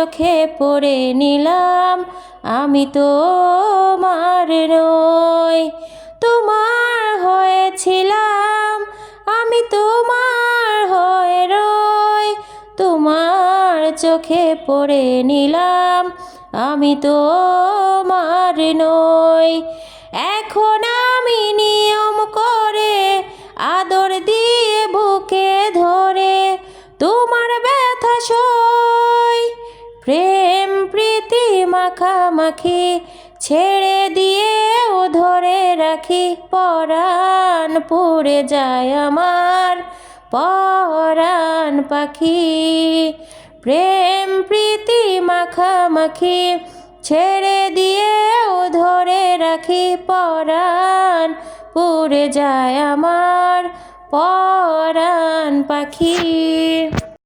চোখে পড়ে নিলাম আমি তোমার নই। তোমার হয়েছিলাম আমি তোমার হয়ে রই। তোমার চোখে পড়ে নিলাম আমি তোমার নই। এখন আমি নিয়ম করে আদর দিয়ে বুকে ধরে তোমার ব্যথা সই। প্রেম প্রীতি মাখামাখি ছেড়ে দিয়েও ধরে রাখি। পরাণ পুড়ে যায় আমার পরাণ পাখি। প্রেম প্রীতি মাখামাখি ছেড়ে দিয়েও ধরে রাখি। পরাণ পুড়ে যায় আমার পরাণ পাখি।